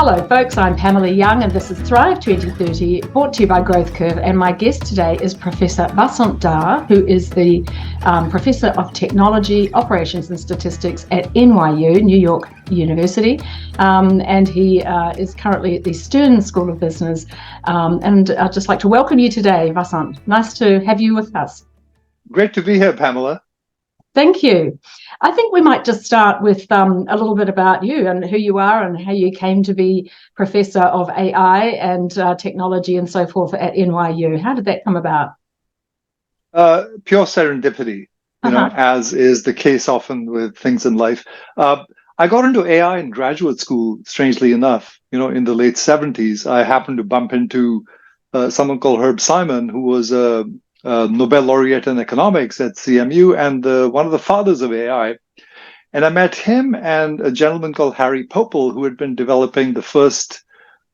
Hello folks, I'm Pamela Young and this is Thrive 2030, brought to you by growthcurv, and my guest today is Professor Vasant Dhar, who is the Professor of Technology, Operations and Statistics at NYU, New York University, and he is currently at the Stern School of Business, and I'd just like to welcome you today, Vasant. Nice to have you with us. Great to be here, Pamela. Thank you. I think we might just start with a little bit about you and who you are and how you came to be Professor of AI and Technology and so forth at NYU. How did that come about? Pure serendipity, as is the case often with things in life. I got into AI in graduate school, strangely enough. In the late 70s, I happened to bump into someone called Herb Simon, who was a Nobel laureate in economics at CMU and one of the fathers of AI. And I met him and a gentleman called Harry Popel, who had been developing the first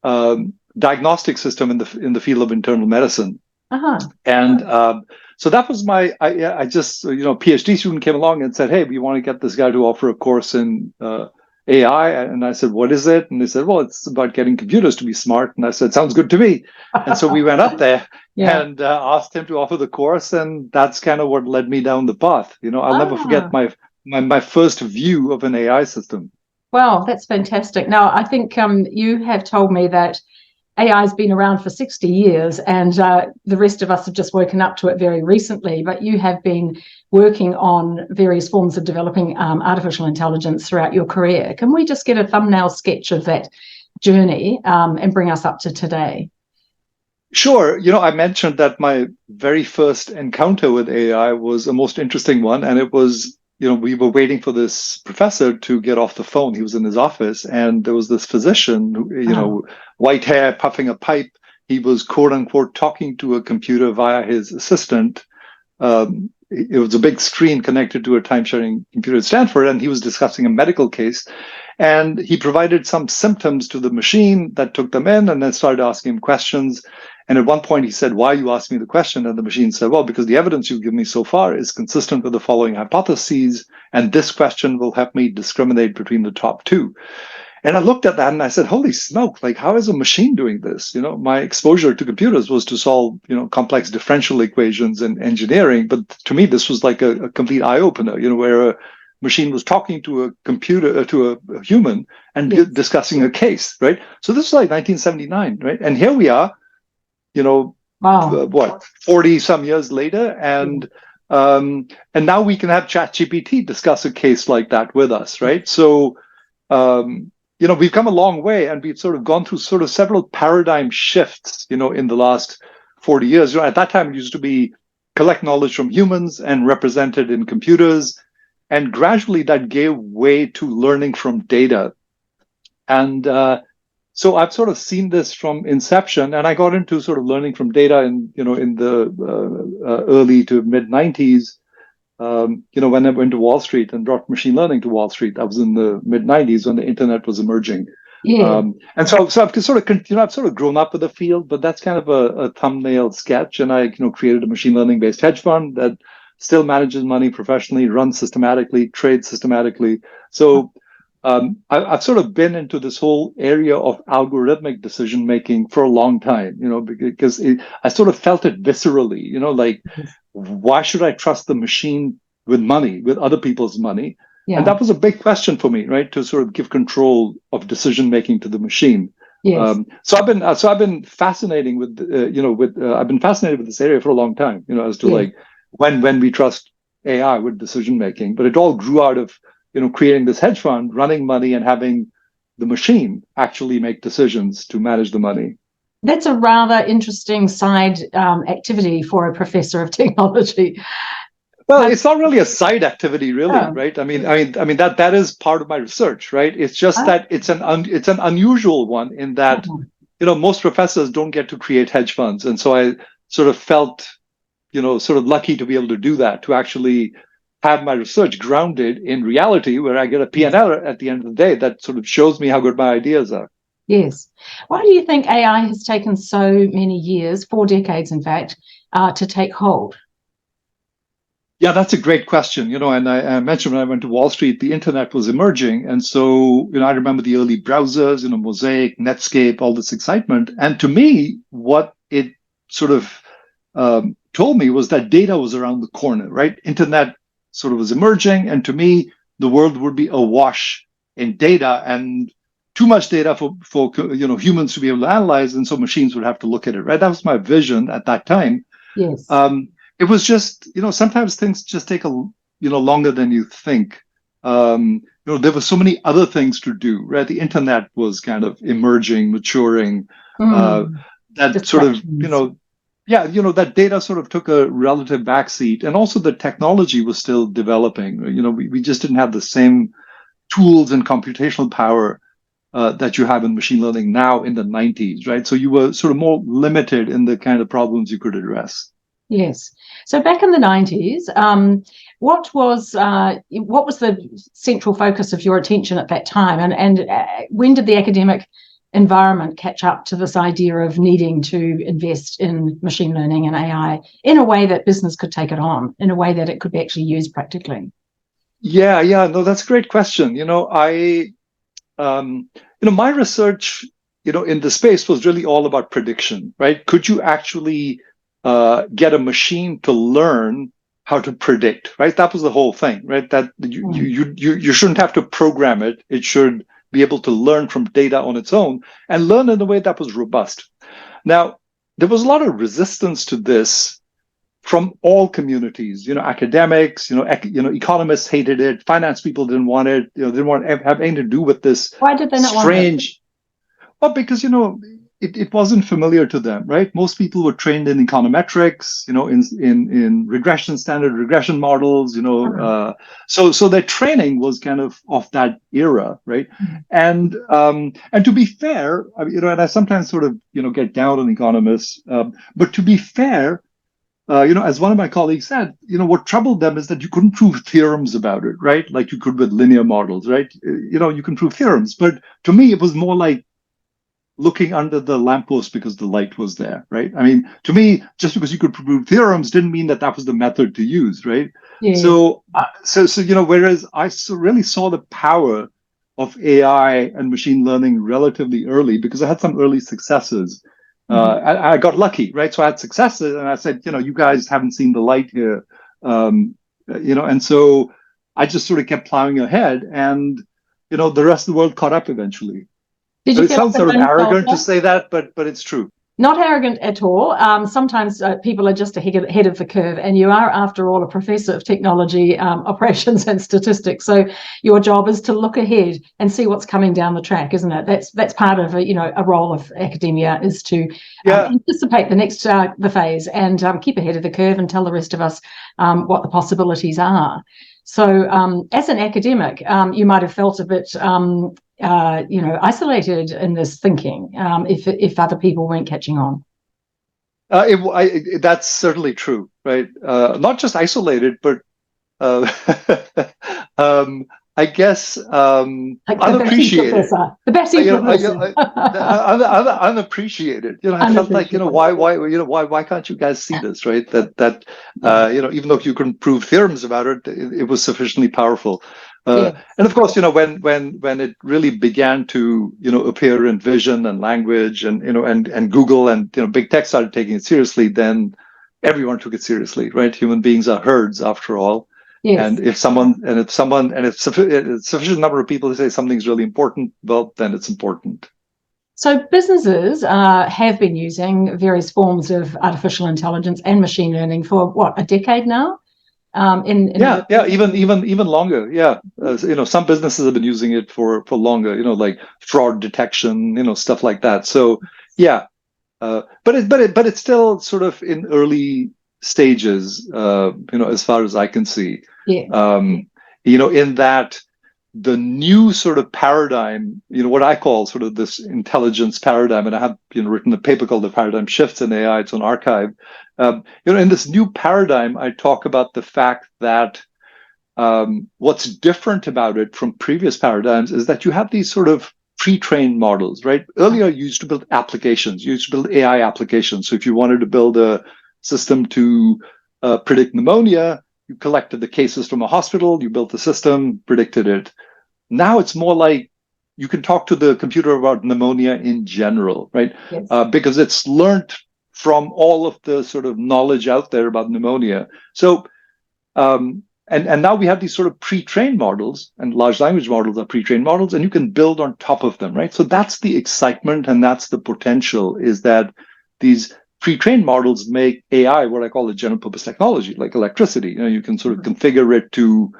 diagnostic system in the field of internal medicine. And so that was I just, PhD student came along and said, hey, we want to get this guy to offer a course in AI. And I said, what is it? And they said, well, it's about getting computers to be smart. And I said, sounds good to me. And so we went up there and asked him to offer the course. And that's kind of what led me down the path. I'll never forget my first view of an AI system. Wow, that's fantastic. Now, I think you have told me that AI has been around for 60 years and the rest of us have just woken up to it very recently, but you have been working on various forms of developing artificial intelligence throughout your career. Can we just get a thumbnail sketch of that journey and bring us up to today? Sure. I mentioned that my very first encounter with AI was a most interesting one, and it was we were waiting for this professor to get off the phone. He was in his office, and there was this physician, white hair, puffing a pipe. He was, quote unquote, talking to a computer via his assistant. It was a big screen connected to a time-sharing computer at Stanford, and he was discussing a medical case. And he provided some symptoms to the machine that took them in and then started asking him questions. And at one point he said, why are you asking me the question? And the machine said, well, because the evidence you've given me so far is consistent with the following hypotheses. And this question will help me discriminate between the top two. And I looked at that and I said, holy smoke, how is a machine doing this? My exposure to computers was to solve, complex differential equations and engineering. But to me, this was like a complete eye opener, where a machine was talking to a computer, to a human and discussing a case, right? So this was like 1979, right? And here we are, 40 some years later. And now we can have ChatGPT discuss a case like that with us, right? So, we've come a long way and we've sort of gone through sort of several paradigm shifts, in the last 40 years. At that time, it used to be collect knowledge from humans and represent it in computers. And gradually that gave way to learning from data. And so I've sort of seen this from inception, and I got into sort of learning from data in the early to mid 90s. When I went to Wall Street and brought machine learning to Wall Street, that was in the mid 90s when the internet was emerging. And so I've sort of, I've sort of grown up with the field, but that's kind of a thumbnail sketch. And I, created a machine learning based hedge fund that still manages money professionally, runs systematically, trades systematically. So I've sort of been into this whole area of algorithmic decision making for a long time, because I sort of felt it viscerally, why should I trust the machine with money, with other people's money? And that was a big question for me, right? To sort of give control of decision making to the machine. So I've been fascinating with, I've been fascinated with this area for a long time, as to when we trust AI with decision making. But it all grew out of, creating this hedge fund, running money, and having the machine actually make decisions to manage the money. That's a rather interesting side activity for a professor of technology. Well, it's not really a side activity, really, right? I mean that is part of my research, right? It's just that it's an unusual one in that most professors don't get to create hedge funds, and so I sort of felt sort of lucky to be able to do that, to actually have my research grounded in reality, where I get a P&L at the end of the day that sort of shows me how good my ideas are. Yes. Why do you think AI has taken so many years, 4 decades in fact, to take hold? Yeah, that's a great question. And I mentioned when I went to Wall Street, the internet was emerging. And so, I remember the early browsers, Mosaic, Netscape, all this excitement. And to me, what it sort of told me was that data was around the corner, right? Internet sort of was emerging. And to me, the world would be awash in data and too much data for humans to be able to analyze. And so machines would have to look at it, right? That was my vision at that time. Yes. It was just, sometimes things just take longer than you think. There were so many other things to do, right? The internet was kind of emerging, maturing. That sort of, that data sort of took a relative backseat, and also the technology was still developing. We just didn't have the same tools and computational power that you have in machine learning now in the 90s, right? So you were sort of more limited in the kind of problems you could address. Yes. So back in the 90s, what was the central focus of your attention at that time? And when did the academic environment catch up to this idea of needing to invest in machine learning and AI in a way that business could take it on, in a way that it could be actually used practically? Yeah, no, that's a great question. My research, in the space was really all about prediction, right? Could you actually get a machine to learn how to predict, right? That was the whole thing, right? That you shouldn't have to program it. It should be able to learn from data on its own and learn in a way that was robust. Now, there was a lot of resistance to this from all communities. Academics, economists hated it. Finance people didn't want it. Didn't want to have anything to do with this. Why did they not strange? Want it? Well, because it wasn't familiar to them, right? Most people were trained in econometrics, in standard regression models, so their training was kind of that era, right? And to be fair, and I sometimes sort of get down on economists, but to be fair, as one of my colleagues said, what troubled them is that you couldn't prove theorems about it, right? Like you could with linear models, right? You can prove theorems, but to me, it was more like looking under the lamppost because the light was there, right? I mean, to me, just because you could prove theorems didn't mean that was the method to use, right? Yeah. So whereas I really saw the power of AI and machine learning relatively early because I had some early successes. I got lucky, right? So I had successes, and I said, you guys haven't seen the light here, and so I just sort of kept plowing ahead, and the rest of the world caught up eventually. It sounds sort of arrogant to say that, but it's true. Not arrogant at all. Sometimes people are just ahead of the curve, and you are, after all, a professor of technology, operations and statistics. So your job is to look ahead and see what's coming down the track, isn't it? That's part of a role of academia, is to anticipate the next the phase and keep ahead of the curve and tell the rest of us what the possibilities are. So as an academic, you might have felt a bit isolated in this thinking if other people weren't catching on. That's certainly true, right? Not just isolated, but I guess like unappreciated. The Bessie professor. Unappreciated. I felt like, why can't you guys see this, right? That even though you couldn't prove theorems about it, it was sufficiently powerful. And of course, when it really began to appear in vision and language and Google and big tech started taking it seriously, then everyone took it seriously, right? Human beings are herds after all. Yes. And if sufficient number of people say something's really important, well, then it's important. So businesses have been using various forms of artificial intelligence and machine learning for a decade now. Even longer. Yeah, some businesses have been using it for longer. Like fraud detection, stuff like that. So yeah, but it's still sort of in early stages. As far as I can see. Yeah. In that the new sort of paradigm, what I call sort of this intelligence paradigm, and I have written a paper called The Paradigm Shifts in AI. It's on arXiv. In this new paradigm, I talk about the fact that what's different about it from previous paradigms is that you have these sort of pre-trained models, right? Earlier, you used to build applications, you used to build AI applications. So if you wanted to build a system to predict pneumonia, you collected the cases from a hospital, you built the system, predicted it. Now it's more like you can talk to the computer about pneumonia in general, right? Yes. Because it's learned from all of the sort of knowledge out there about pneumonia. So, and now we have these sort of pre-trained models, and large language models are pre-trained models, and you can build on top of them, right? So that's the excitement and that's the potential, is that these pre-trained models make AI what I call a general purpose technology, like electricity. You know, you can sort of configure it to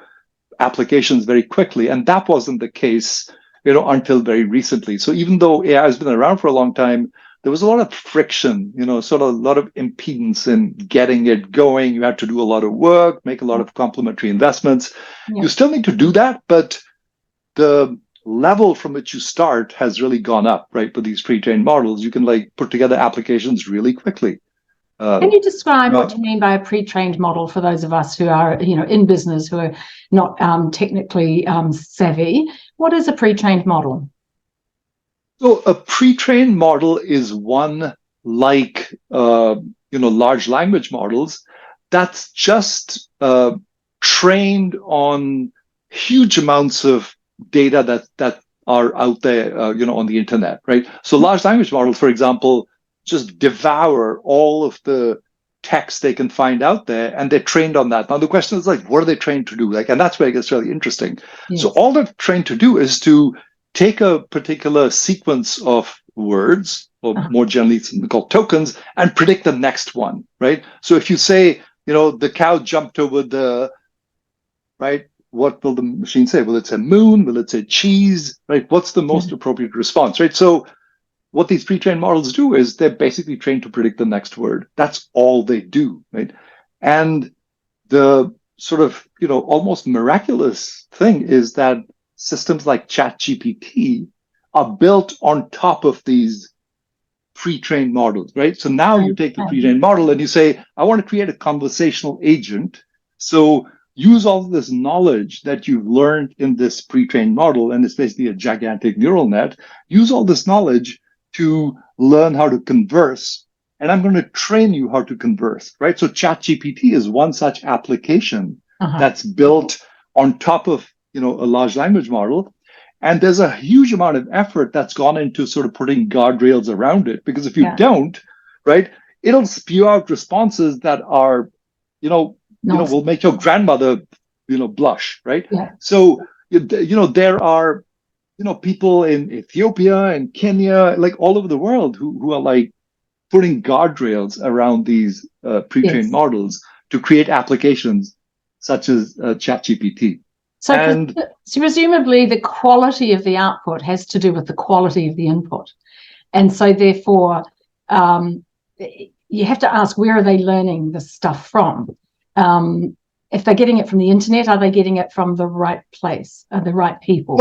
applications very quickly, and that wasn't the case, you know, until very recently. So even though AI has been around for a long time, there was a lot of friction, you know, sort of a lot of impedance in getting it going. You had to do a lot of work, make a lot of complementary investments. Yeah. You still need to do that, but the level from which you start has really gone up, right? For these pre-trained models, you can like put together applications really quickly. Can you describe what you mean by a pre-trained model for those of us who are, you know, in business, who are not technically savvy? What is a pre-trained model? So a pre-trained model is one like you know, large language models that's just trained on huge amounts of data that are out there, you know, on the internet, right? So large language models, for example, just devour all of the text they can find out there, and they're trained on that. Now the question is like, what are they trained to do? Like, and that's where it gets really interesting. Yes. So all they're trained to do is to take a particular sequence of words, or more generally called tokens, and predict the next one, right? So if you say, you know, the cow jumped over the, right, what will the machine say? Will it say moon? Will it say cheese? Right? What's the most appropriate response, right? So what these pre-trained models do is they're basically trained to predict the next word. That's all they do, right? And the sort of, you know, almost miraculous thing is that systems like ChatGPT are built on top of these pre-trained models, right? So now you take the pre-trained model and you say, I want to create a conversational agent. So use all of this knowledge that you've learned in this pre-trained model, and it's basically a gigantic neural net. Use all this knowledge to learn how to converse, and I'm going to train you how to converse, right? So ChatGPT is one such application that's built on top of, you know, a large language model. And there's a huge amount of effort that's gone into sort of putting guardrails around it, because if you don't, right, it'll spew out responses that are, you know, will make your grandmother, you know, blush, right? Yeah. So, you know, there are, you know, people in Ethiopia and Kenya, like all over the world, who are like putting guardrails around these pre-trained models to create applications such as ChatGPT. So presumably the quality of the output has to do with the quality of the input. And so therefore, you have to ask, where are they learning this stuff from? If they're getting it from the internet, are they getting it from the right place, the right people?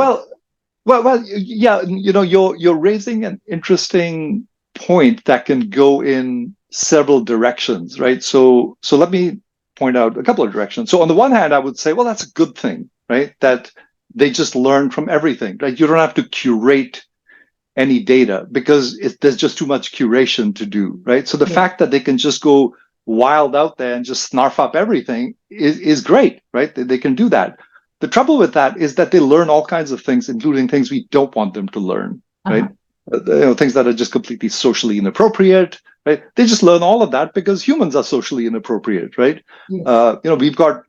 Well, yeah, you know, you're raising an interesting point that can go in several directions, right? So let me point out a couple of directions. So on the one hand, I would say, well, that's a good thing, right? That they just learn from everything, right? You don't have to curate any data because there's just too much curation to do, right? So the fact that they can just go wild out there and just snarf up everything is great, right? They can do that. The trouble with that is that they learn all kinds of things, including things we don't want them to learn, right? You know, things that are just completely socially inappropriate, right? They just learn all of that because humans are socially inappropriate, right? You know, we've got,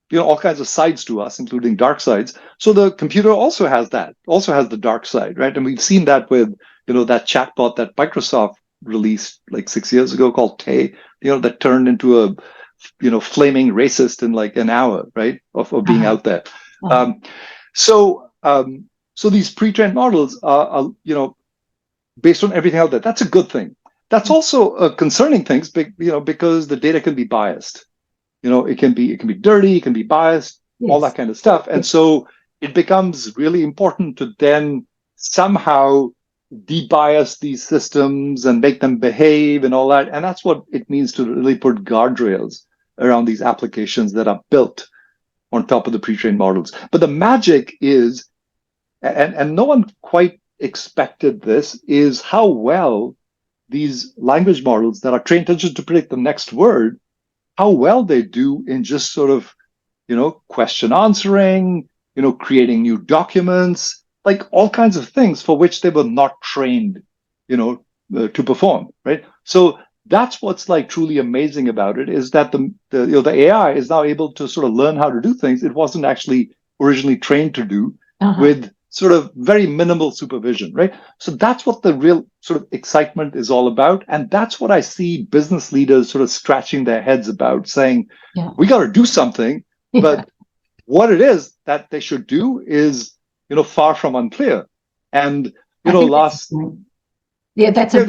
you know, all kinds of sides to us, including dark sides. So the computer also has that, also has the dark side, right? And we've seen that with, you know, that chatbot that Microsoft released like 6 years ago called Tay, you know, that turned into a, you know, flaming racist in like an hour, right, of being out there. So these pre-trained models are, you know, based on everything out there. That's a good thing. That's also a concerning thing, you know, because the data can be biased. You know, it can be dirty, it can be biased, all that kind of stuff. And so it becomes really important to then somehow debias these systems and make them behave and all that. And that's what it means to really put guardrails around these applications that are built on top of the pre-trained models. But the magic is, and no one quite expected this, is how well these language models that are trained just to predict the next word, how well they do in just sort of question answering, creating new documents, like all kinds of things for which they were not trained, to perform, right? So that's what's like truly amazing about it, is that the AI is now able to sort of learn how to do things it wasn't actually originally trained to do, with sort of very minimal supervision, right? So that's what the real sort of excitement is all about. And that's what I see business leaders sort of scratching their heads about, saying, we got to do something, but what it is that they should do is, far from unclear. And, that's a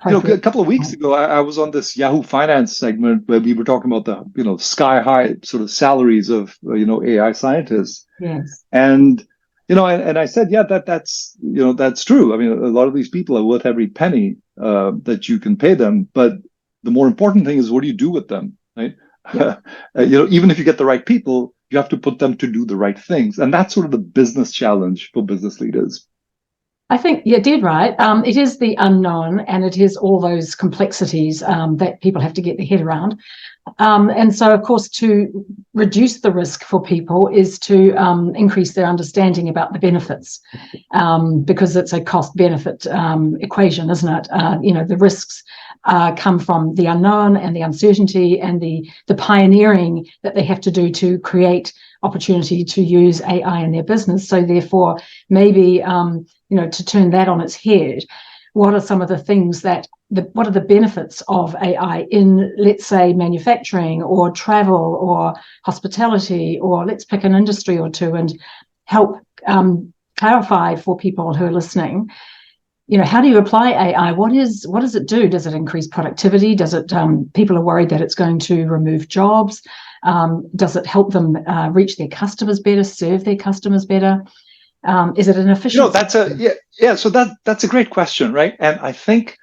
a couple of weeks ago, I was on this Yahoo Finance segment where we were talking about the, sky high sort of salaries of, AI scientists. Yes. And, and I said, that's true. I mean, a lot of these people are worth every penny that you can pay them. But the more important thing is, what do you do with them, right? Yeah. Even if you get the right people, you have to put them to do the right things. And that's sort of the business challenge for business leaders. I think you're dead right. It is the unknown, and it is all those complexities that people have to get their head around. And so, of course, to reduce the risk for people is to increase their understanding about the benefits, because it's a cost-benefit equation, isn't it? The risks come from the unknown and the uncertainty and the pioneering that they have to do to create opportunity to use AI in their business. So therefore, maybe, to turn that on its head, what are some of the things what are the benefits of AI in, let's say, manufacturing or travel or hospitality, or let's pick an industry or two, and help clarify for people who are listening, how do you apply AI? What does it do? Does it increase productivity? Does it, people are worried that it's going to remove jobs? Does it help them reach their customers better, serve their customers better? Is it an efficiency? So that's a great question, right? And I think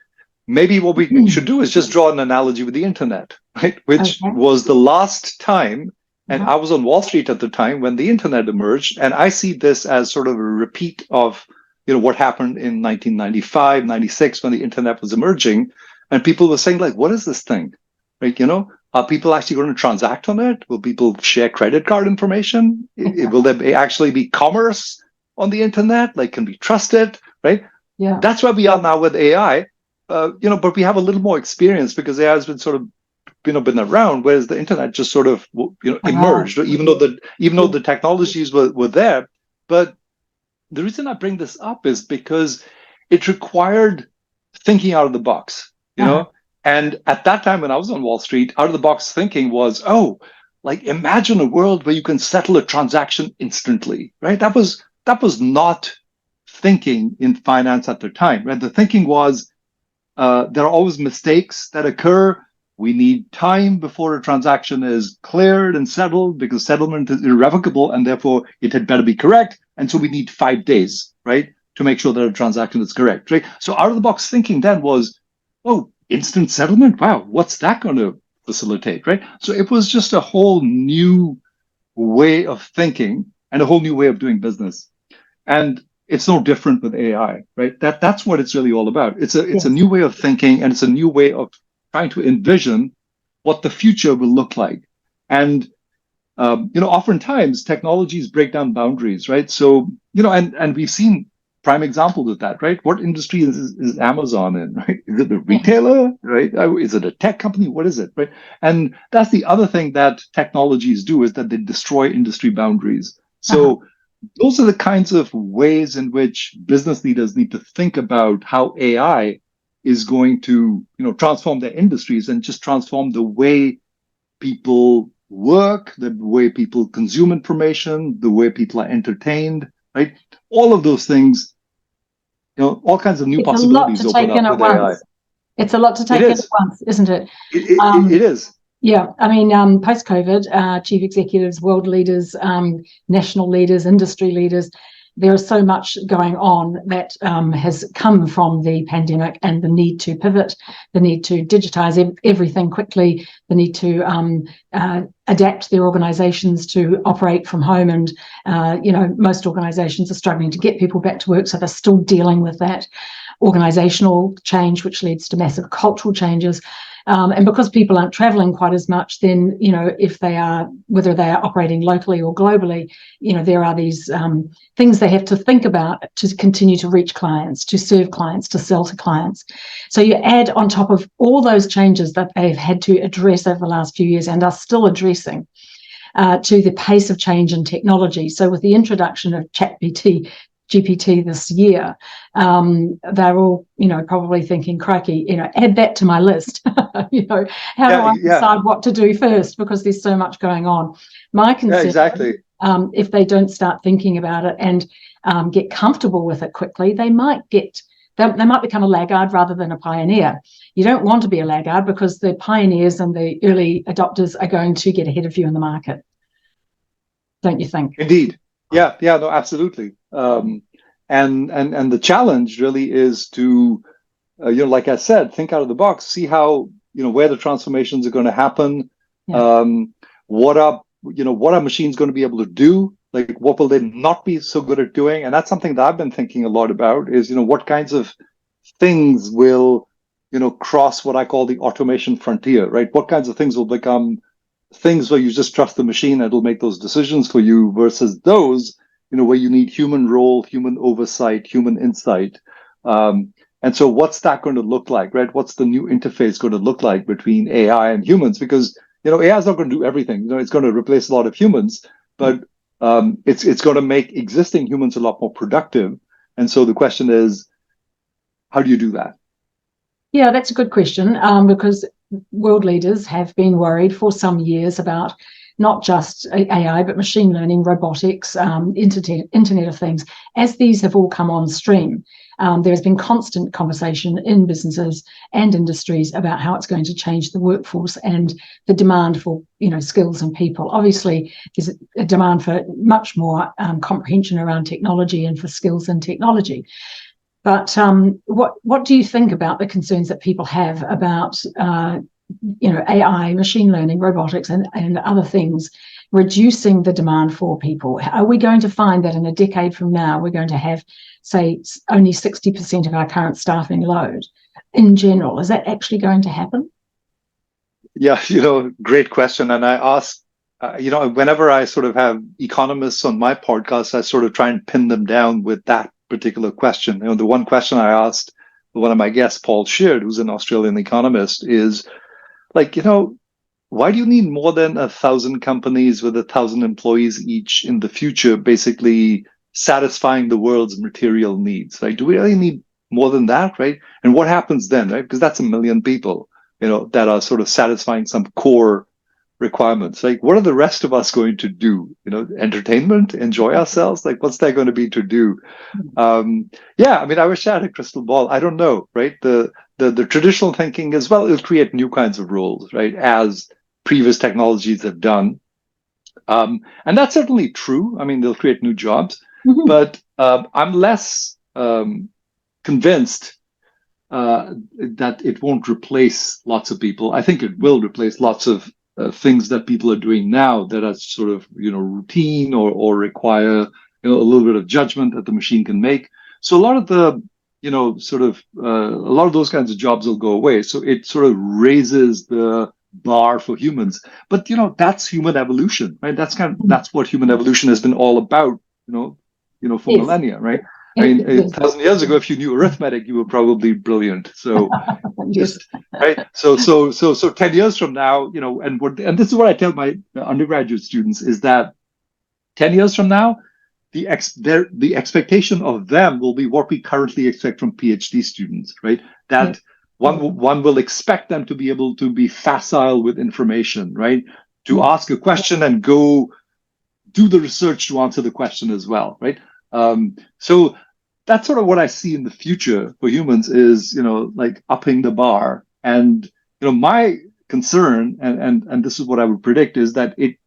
maybe what we should do is just draw an analogy with the internet, right? Which was the last time, and I was on Wall Street at the time when the internet emerged, and I see this as sort of a repeat of what happened in 1995, 96 when the internet was emerging, and people were saying, like, what is this thing, right? Are people actually going to transact on it? Will people share credit card information? Will there actually be commerce on the internet? Like, can we trust it, right? Yeah. That's where we are now with AI, but we have a little more experience because AI has been sort of, been around, whereas the internet just sort of, emerged, even though the technologies were there. But the reason I bring this up is because it required thinking out of the box, And at that time when I was on Wall Street, out of the box thinking was, imagine a world where you can settle a transaction instantly, right? That was not thinking in finance at the time, right? The thinking was, there are always mistakes that occur. We need time before a transaction is cleared and settled, because settlement is irrevocable and therefore it had better be correct. And so we need 5 days, right, to make sure that a transaction is correct, right? So out of the box thinking then was, instant settlement? Wow, what's that going to facilitate, right? So it was just a whole new way of thinking and a whole new way of doing business. And it's no different with AI, right? That's what it's really all about. It's a new way of thinking, and it's a new way of trying to envision what the future will look like. And oftentimes technologies break down boundaries, right? So, and we've seen prime examples of that, right? What industry is Amazon in, right? Is it a retailer, right? Is it a tech company? What is it, right? And that's the other thing that technologies do, is that they destroy industry boundaries. So those are the kinds of ways in which business leaders need to think about how AI is going to, transform their industries and just transform the way people work, the way people consume information, the way people are entertained, right? All of those things, all kinds of new possibilities open up with AI. It's a lot to take in at once, isn't it? It is. Yeah, I mean, post-COVID, chief executives, world leaders, national leaders, industry leaders, there is so much going on that has come from the pandemic, and the need to pivot, the need to digitize everything quickly, the need to adapt their organizations to operate from home. And, most organizations are struggling to get people back to work, so they're still dealing with that. organizational change, which leads to massive cultural changes. And because people aren't traveling quite as much, then, if they are, whether they are operating locally or globally, there are these things they have to think about to continue to reach clients, to serve clients, to sell to clients. So you add on top of all those changes that they've had to address over the last few years and are still addressing, to the pace of change in technology. So with the introduction of GPT this year, they're all, probably thinking, crikey, add that to my list. How do I decide what to do first? Because there's so much going on. My concern, exactly. If they don't start thinking about it and get comfortable with it quickly, they might become a laggard rather than a pioneer. You don't want to be a laggard because the pioneers and the early adopters are going to get ahead of you in the market. Don't you think? Indeed. Yeah, no, absolutely. And the challenge really is to, like I said, think out of the box, see how, where the transformations are going to happen. Yeah. What are machines going to be able to do? Like, what will they not be so good at doing? And that's something that I've been thinking a lot about is, what kinds of things will, cross what I call the automation frontier, right? What kinds of things will become things where you just trust the machine and it'll make those decisions for you versus those, where you need human role, human oversight, human insight. And so what's that going to look like, right? What's the new interface going to look like between AI and humans? Because, AI is not going to do everything. It's going to replace a lot of humans, but it's going to make existing humans a lot more productive. And so the question is, how do you do that? Yeah, that's a good question, because world leaders have been worried for some years about not just AI, but machine learning, robotics, Internet of Things. As these have all come on stream, there has been constant conversation in businesses and industries about how it's going to change the workforce and the demand for, skills and people. Obviously, there's a demand for much more comprehension around technology and for skills in technology. But what do you think about the concerns that people have about AI, machine learning, robotics, and other things reducing the demand for people? Are we going to find that in a decade from now we're going to have, say, only 60% of our current staffing load in general? Is that actually going to happen? Yeah, great question. And I ask, whenever I sort of have economists on my podcast, I sort of try and pin them down with that particular question. The one question I asked one of my guests, Paul Sheard, who's an Australian economist, is like, why do you need more than 1,000 companies with 1,000 employees each in the future, basically satisfying the world's material needs? Right? Do we really need more than that? Right? And what happens then? Right? Because that's 1 million people, that are sort of satisfying some core requirements. Like, what are the rest of us going to do? Entertainment, enjoy ourselves? Like, what's there going to be to do? I wish I had a crystal ball. I don't know, right? The traditional thinking is, well, it'll create new kinds of roles, right? As previous technologies have done. And that's certainly true. They'll create new jobs, but I'm less convinced that it won't replace lots of people. I think it will replace lots of things that people are doing now that are sort of, routine or require, a little bit of judgment that the machine can make. So a lot of the, a lot of those kinds of jobs will go away. So it sort of raises the bar for humans. But, that's human evolution, right? That's what human evolution has been all about, for yes. millennia, right? 1,000 years ago, if you knew arithmetic, you were probably brilliant. So, yes. Right. So 10 years from now, and this is what I tell my undergraduate students is that 10 years from now, the expectation of them will be what we currently expect from PhD students, right? That one will expect them to be able to be facile with information, right? To ask a question and go do the research to answer the question as well, right? So that's sort of what I see in the future for humans is, like upping the bar. And, my concern, and this is what I would predict, is that it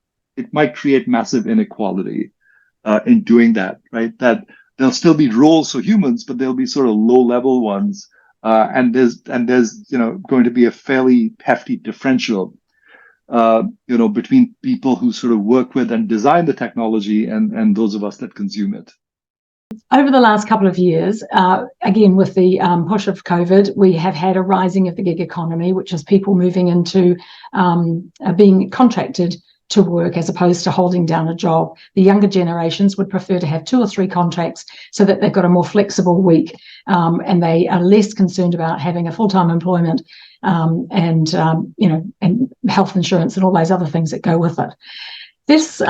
might create massive inequality in doing that, right? That there'll still be roles for humans, but there'll be sort of low-level ones. And there's going to be a fairly hefty differential, between people who sort of work with and design the technology and those of us that consume it. Over the last couple of years, again, with the push of COVID, we have had a rising of the gig economy, which is people moving into being contracted to work as opposed to holding down a job. The younger generations would prefer to have 2 or 3 contracts so that they've got a more flexible week, and they are less concerned about having a full-time employment and health insurance and all those other things that go with it. This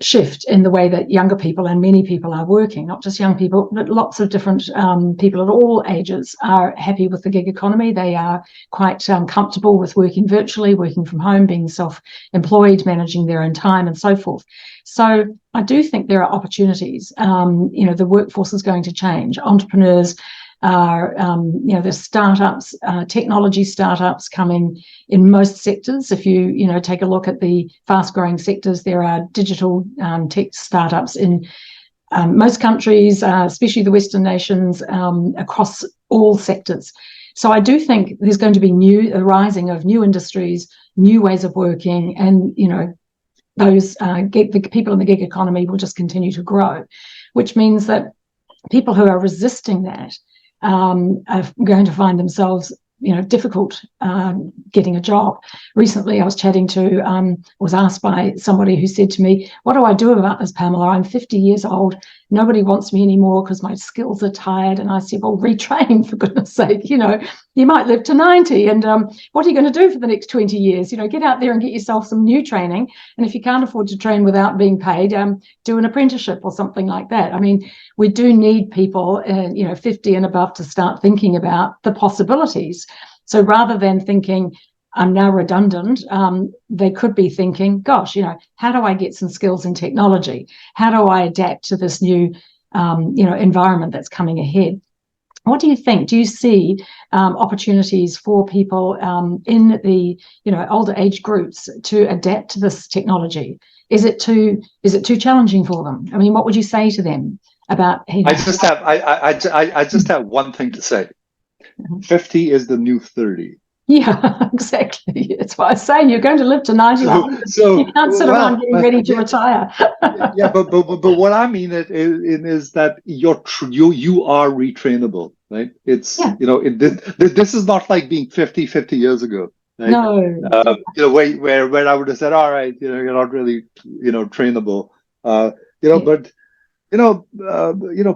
shift in the way that younger people and many people are working, not just young people, but lots of different people at all ages are happy with the gig economy. They are quite comfortable with working virtually, working from home, being self-employed, managing their own time and so forth. So I do think there are opportunities. The workforce is going to change. Entrepreneurs are, there's startups, technology startups coming in most sectors. If you take a look at the fast-growing sectors, there are digital tech startups in most countries, especially the Western nations, across all sectors. So I do think there's going to be a rising of new industries, new ways of working, and those the people in the gig economy will just continue to grow, which means that people who are resisting that are going to find themselves, difficult getting a job. Recently, I was asked by somebody who said to me, "What do I do about this, Pamela? I'm 50 years old. Nobody wants me anymore because my skills are tired." And I said, "Well, retrain, for goodness sake. You might live to 90. And what are you going to do for the next 20 years? Get out there and get yourself some new training. And if you can't afford to train without being paid, do an apprenticeship or something like that." I mean, we do need people, 50 and above to start thinking about the possibilities. So rather than thinking, "I'm now redundant," they could be thinking, "Gosh, how do I get some skills in technology? How do I adapt to this new, environment that's coming ahead?" What do you think? Do you see opportunities for people in the older age groups to adapt to this technology? Is it too challenging for them? I mean, what would you say to them about? I just have one thing to say. 50 is the new 30. Yeah, exactly. That's why I say you're going to live to 90. So you can't sit around getting ready to retire. Yeah, but what I mean is that you are retrainable, right? It's this is not like being 50 years ago. Right? No. Where I would have said, "All right, you're not really trainable," but.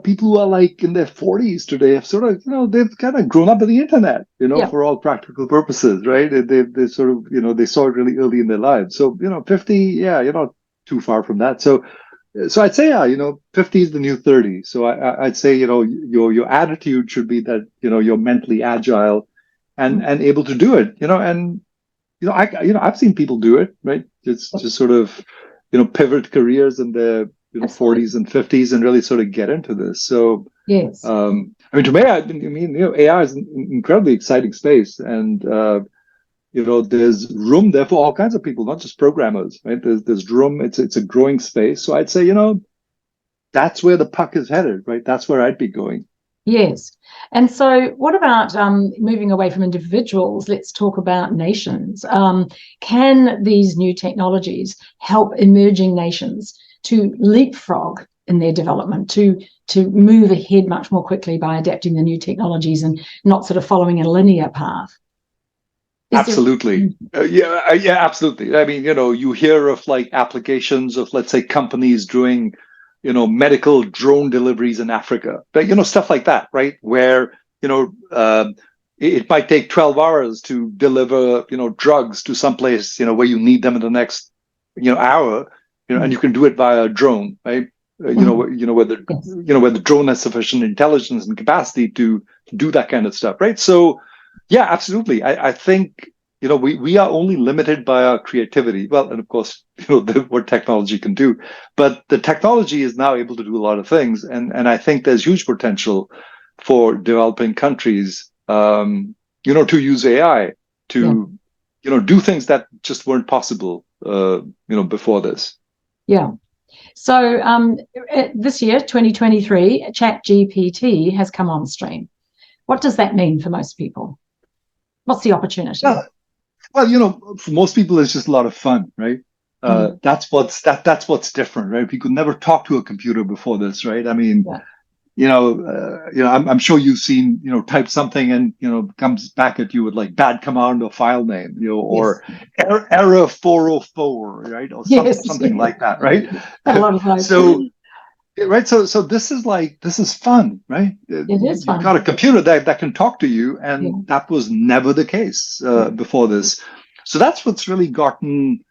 People who are like in their 40s today have sort of, they've kind of grown up with the internet, for all practical purposes, right? They sort of, they saw it really early in their lives. So, 50, you're not too far from that. So I'd say, 50 is the new 30. So I'd say, your attitude should be that, you're mentally agile and able to do it, and, I've seen people do it, right? It's just sort of, pivot careers in their 40s and 50s and really sort of get into this. So, yes. To me, AI is an incredibly exciting space, and there's room there for all kinds of people, not just programmers, right? There's room. It's a growing space. So I'd say, that's where the puck is headed, right? That's where I'd be going. Yes. And so what about moving away from individuals? Let's talk about nations. Can these new technologies help emerging nations to leapfrog in their development, to move ahead much more quickly by adapting the new technologies and not sort of following a linear path? Absolutely. Absolutely. I mean, you hear of like applications of, let's say, companies doing, medical drone deliveries in Africa, but, stuff like that, right? Where, it might take 12 hours to deliver, drugs to someplace, where you need them in the next, hour. And you can do it via a drone, right? Where the drone has sufficient intelligence and capacity to do that kind of stuff, right? So, yeah, absolutely. I think we are only limited by our creativity. Well, and of course, what technology can do, but the technology is now able to do a lot of things, and I think there's huge potential for developing countries, to use AI to, do things that just weren't possible, before this. Yeah. So this year, 2023, ChatGPT has come on stream. What does that mean for most people? What's the opportunity? Well, for most people, it's just a lot of fun, right? That's what's different, right? We could never talk to a computer before this, right? I mean, I'm sure you've seen, type something and, comes back at you with like bad command or file name, or error 404, right? Or Yes. something like that, right? A lot of those. So, right. So this is fun, right? It is You've fun. got a computer that can talk to you, and Yeah. that was never the case before this. So that's what's really gotten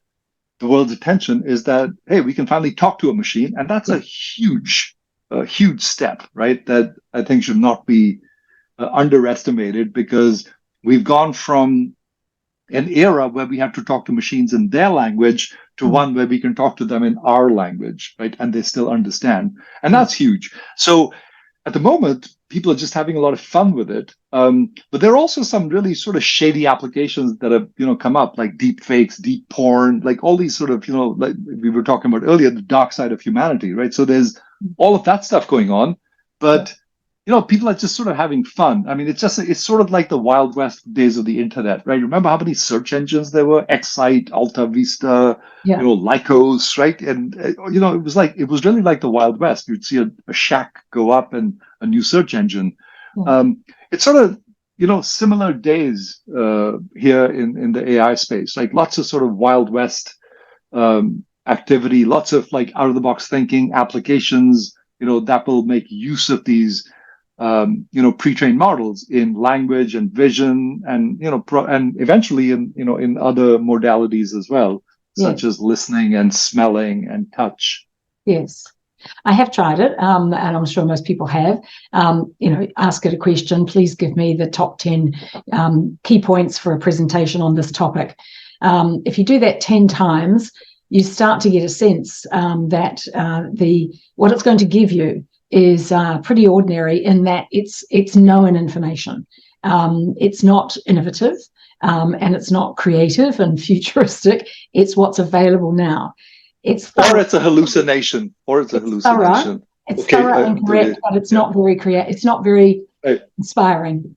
the world's attention, is that, hey, we can finally talk to a machine, and that's a huge step, right? That I think should not be underestimated, because we've gone from an era where we have to talk to machines in their language to one where we can talk to them in our language, right? And they still understand. And that's huge. So at the moment, people are just having a lot of fun with it. But there are also some really sort of shady applications that have, come up, like deep fakes, deep porn, like all these sort of, like we were talking about earlier, the dark side of humanity, right? So there's all of that stuff going on. But people are just sort of having fun. I mean, it's sort of like the Wild West days of the internet, right? Remember how many search engines there were? Excite, Alta Vista, Lycos, right? And, it was really like the Wild West. You'd see a shack go up and a new search engine. It's sort of, similar days here in the AI space, like lots of sort of Wild West activity, lots of like out of the box thinking applications, that will make use of these pre-trained models in language and vision, and and eventually in other modalities as well, such as listening and smelling and touch. Yes, I have tried it, and I'm sure most people have. Ask it a question. Please give me the top 10 key points for a presentation on this topic. If you do that 10 times, you start to get a sense that what it's going to give you is pretty ordinary, in that it's known information. It's not innovative, and it's not creative and futuristic. It's what's available now. It's a hallucination. It's hallucination. It's thorough and correct, but it's not very creative. It's not very inspiring.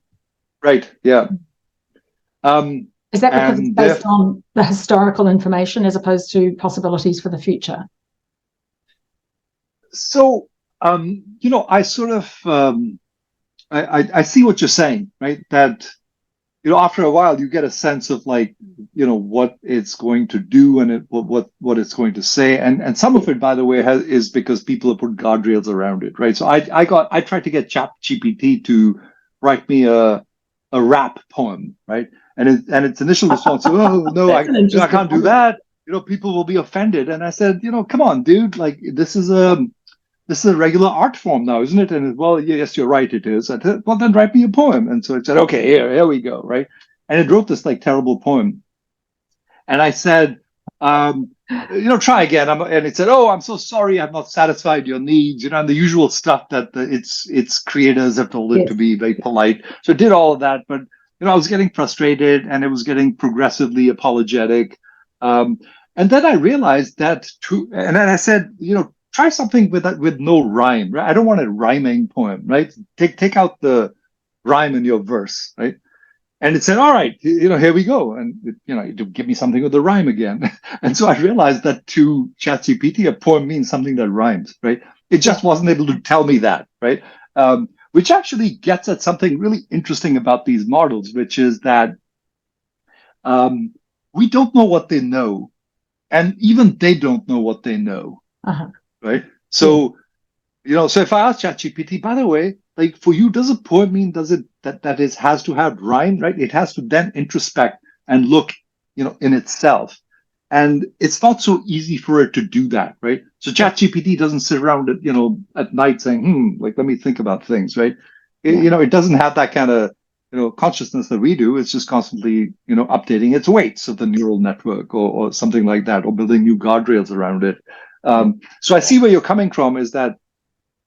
Right. Yeah. Is that because it's based on the historical information as opposed to possibilities for the future? So, I sort of, I see what you're saying, right? That, after a while you get a sense of like, what it's going to do and what it's going to say. And some of it, by the way, is because people have put guardrails around it, right? So I tried to get ChatGPT to write me a rap poem, right? And its initial response, oh no, I can't do that. People will be offended. And I said, come on, dude, like this is a regular art form now, isn't it? And well, yes, you're right, it is. I said, well, then write me a poem. And so it said, okay, here we go, right? And it wrote this like terrible poem. And I said, try again. And it said, oh, I'm so sorry, I've not satisfied your needs, and the usual stuff that its creators have told it to be very polite. So it did all of that, but I was getting frustrated, and it was getting progressively apologetic. And then I realized that and then I said, try something with no rhyme, right? I don't want a rhyming poem, right? Take out the rhyme in your verse, right? And it said, all right, here we go. And it give me something with the rhyme again. And so I realized that to ChatGPT, a poem means something that rhymes, right? It just wasn't able to tell me that, right? Which actually gets at something really interesting about these models, which is that we don't know what they know. And even they don't know what they know. Right. So, so if I ask ChatGPT, by the way, like for you, does a poem mean that it has to have rhyme, right? It has to then introspect and look, in itself. And it's not so easy for it to do that, right? So ChatGPT doesn't sit around at night saying, like, let me think about things, right? It doesn't have that kind of, consciousness that we do. It's just constantly, updating its weights of the neural network or something like that, or building new guardrails around it. So I see where you're coming from, is that,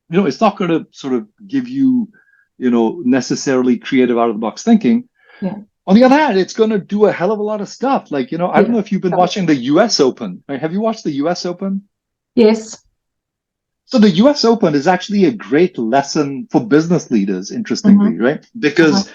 it's not going to sort of give you, necessarily creative out of the box thinking. Yeah. On the other hand, it's going to do a hell of a lot of stuff. Like, I don't know if you've been watching the US Open. Right? Have you watched the US Open? Yes. So the US Open is actually a great lesson for business leaders, interestingly, right? Because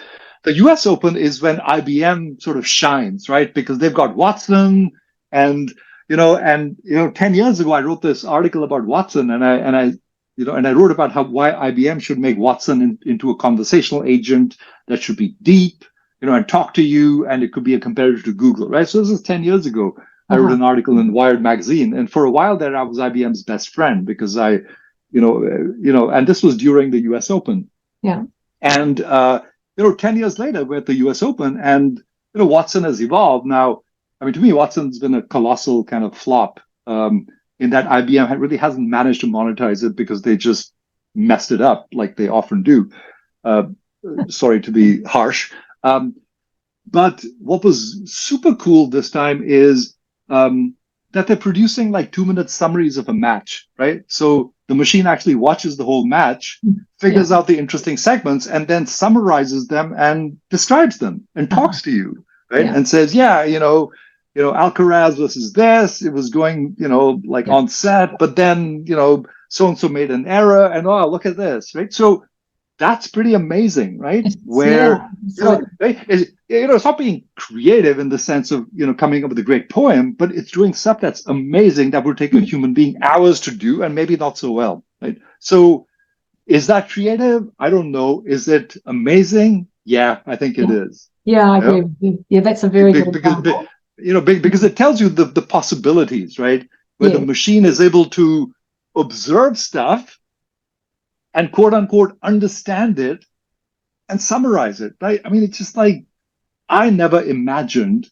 the US Open is when IBM sort of shines, right? Because they've got Watson and 10 years ago, I wrote this article about Watson, and I and I wrote about why IBM should make Watson into a conversational agent that should be deep, and talk to you, and it could be a competitor to Google, right? So this is 10 years ago. I wrote an article in Wired magazine, and for a while there, I was IBM's best friend because and this was during the U.S. Open. Yeah. And 10 years later, we're at the U.S. Open, and Watson has evolved. Now, I mean, to me, Watson's been a colossal kind of flop. In that IBM really hasn't managed to monetize it because they just messed it up like they often do. Sorry to be harsh. But what was super cool this time is that they're producing like 2-minute summaries of a match, right? So the machine actually watches the whole match, figures out the interesting segments, and then summarizes them and describes them and talks to you, right? And says, Alcaraz versus this, it was going, on set, but then, so-and-so made an error, and look at this, right? So that's pretty amazing, right? Where, it's not being creative in the sense of, coming up with a great poem, but it's doing stuff that's amazing that would take a human being hours to do and maybe not so well, right? So is that creative? I don't know. Is it amazing? Yeah, I think it is. Yeah, I agree with you. Yeah, that's a very good example. Because it tells you the possibilities, right? Where the machine is able to observe stuff and quote unquote understand it and summarize it, right? I mean, it's just like, I never imagined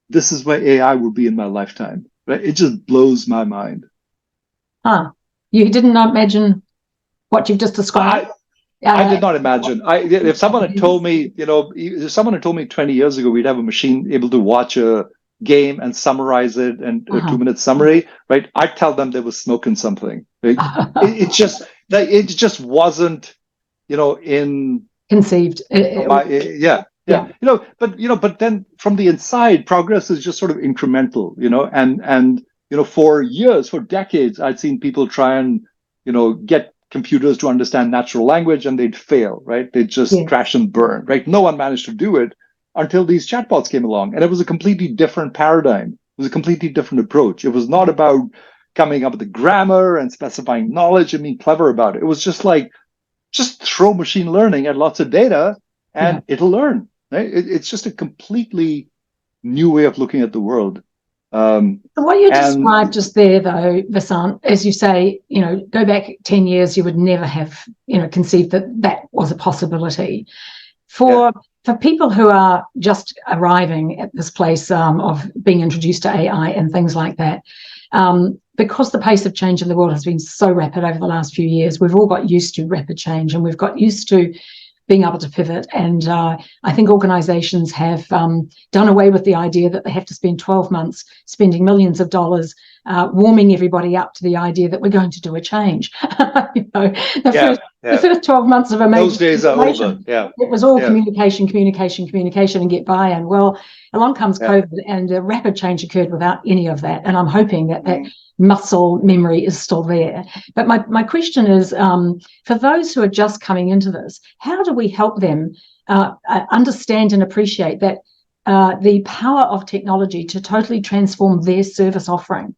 this is where AI would be in my lifetime, right? It just blows my mind. You did not imagine what you've just described? I did not imagine. If someone had told me, if someone had told me 20 years ago we'd have a machine able to watch a game and summarize it and a 2-minute summary, right? I'd tell them they were smoking something. Right? it just wasn't, in conceived. But then from the inside, progress is just sort of incremental, and for years, for decades, I'd seen people try and, get computers to understand natural language, and they'd fail, right? They'd just crash and burn, right? No one managed to do it until these chatbots came along, and it was a completely different paradigm. It was a completely different approach. It was not about coming up with the grammar and specifying knowledge and being clever about it. It was just like, just throw machine learning at lots of data, and it'll learn. Right? It's just a completely new way of looking at the world. What you described just there, though, Vasant, as you say, go back 10 years, you would never have, conceived that was a possibility. For people who are just arriving at this place of being introduced to AI and things like that, because the pace of change in the world has been so rapid over the last few years, we've all got used to rapid change, and we've got used to being able to pivot. And I think organizations have done away with the idea that they have to spend 12 months spending millions of dollars warming everybody up to the idea that we're going to do a change. The first 12 months of a major those days are over. It was all communication, and get buy-in. Well, along comes COVID, and a rapid change occurred without any of that. And I'm hoping that muscle memory is still there. But my question is, for those who are just coming into this, how do we help them understand and appreciate that the power of technology to totally transform their service offering?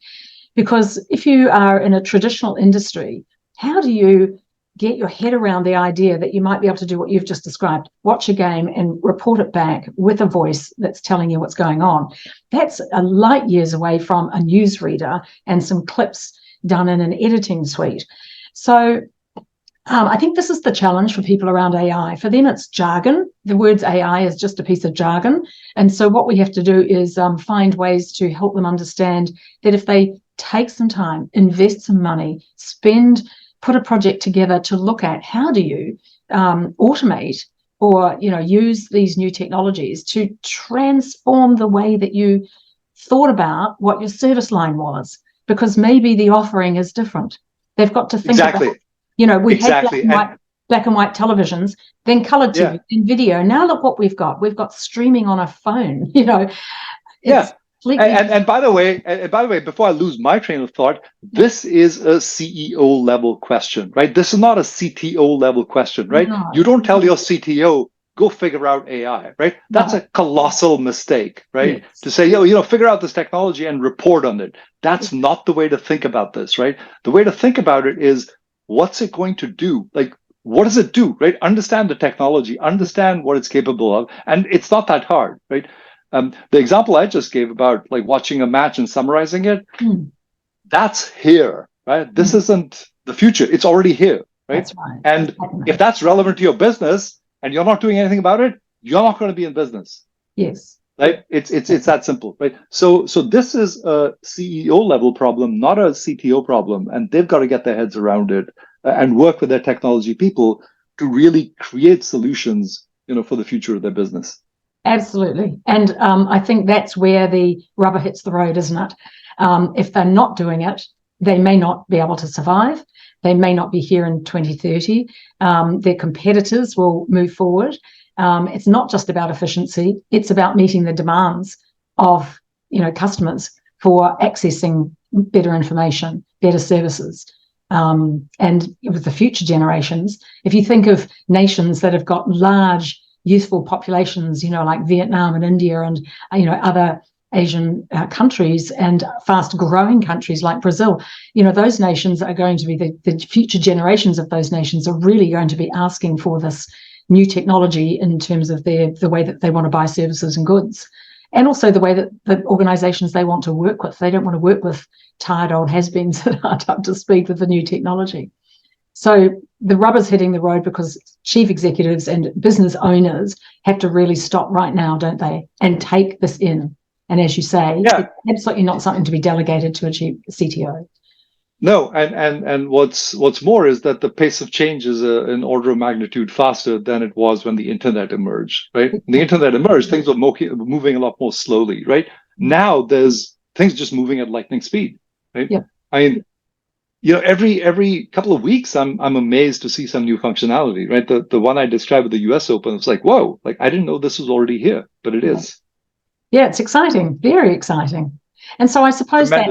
Because if you are in a traditional industry, how do you get your head around the idea that you might be able to do what you've just described, watch a game and report it back with a voice that's telling you what's going on? That's a light years away from a newsreader and some clips done in an editing suite. So I think this is the challenge for people around AI. For them, it's jargon. The words AI is just a piece of jargon. And so what we have to do is find ways to help them understand that if they take some time, invest some money, put a project together to look at how do you automate or use these new technologies to transform the way that you thought about what your service line was, because maybe the offering is different. They've got to think about, we had black and white televisions, then colored TV, then video. Now look what we've got. We've got streaming on a phone. And by the way, before I lose my train of thought, this is a CEO level question, right? This is not a CTO level question, right? No. You don't tell your CTO, go figure out AI, right? That's a colossal mistake, right? Yes. To say, figure out this technology and report on it. That's not the way to think about this, right? The way to think about it is, what's it going to do? Like, what does it do, right? Understand the technology, understand what it's capable of. And it's not that hard, right? The example I just gave about like watching a match and summarizing it, that's here, right? This isn't the future. It's already here, right? That's right. And if that's relevant to your business and you're not doing anything about it, you're not going to be in business. Yes. Right? It's that simple, right? So this is a CEO level problem, not a CTO problem, and they've got to get their heads around it and work with their technology people to really create solutions, for the future of their business. Absolutely. And I think that's where the rubber hits the road, isn't it? If they're not doing it, they may not be able to survive. They may not be here in 2030. Their competitors will move forward. It's not just about efficiency. It's about meeting the demands of, customers for accessing better information, better services. And with the future generations, if you think of nations that have got large youthful populations, like Vietnam and India and, other Asian countries and fast growing countries like Brazil, those nations are going to be the future generations of those nations are really going to be asking for this new technology in terms of the way that they want to buy services and goods, and also the way that the organizations they want to work with. They don't want to work with tired old has-beens that aren't up to speed with the new technology. So the rubber's hitting the road because chief executives and business owners have to really stop right now, don't they, and take this in. And as you say, it's absolutely not something to be delegated to a chief CTO. No, and what's more is that the pace of change is an order of magnitude faster than it was when the internet emerged, right? When the internet emerged, things were moving a lot more slowly, right? Now there's things just moving at lightning speed, right? Yeah. I mean, every couple of weeks, I'm amazed to see some new functionality, right? The one I described with the US Open, it's like, whoa, like I didn't know this was already here, but it is. Yeah, it's exciting, very exciting. And so I suppose that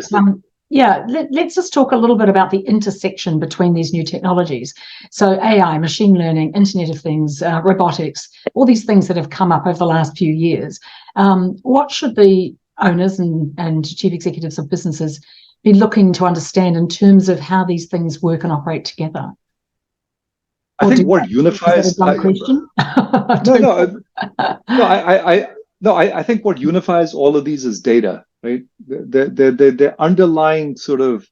let's just talk a little bit about the intersection between these new technologies. So AI, machine learning, Internet of Things, robotics, all these things that have come up over the last few years. What should the owners and chief executives of businesses be looking to understand in terms of how these things work and operate together? I think what unifies. Is that a dumb question? I think what unifies all of these is data. Right, the underlying sort of,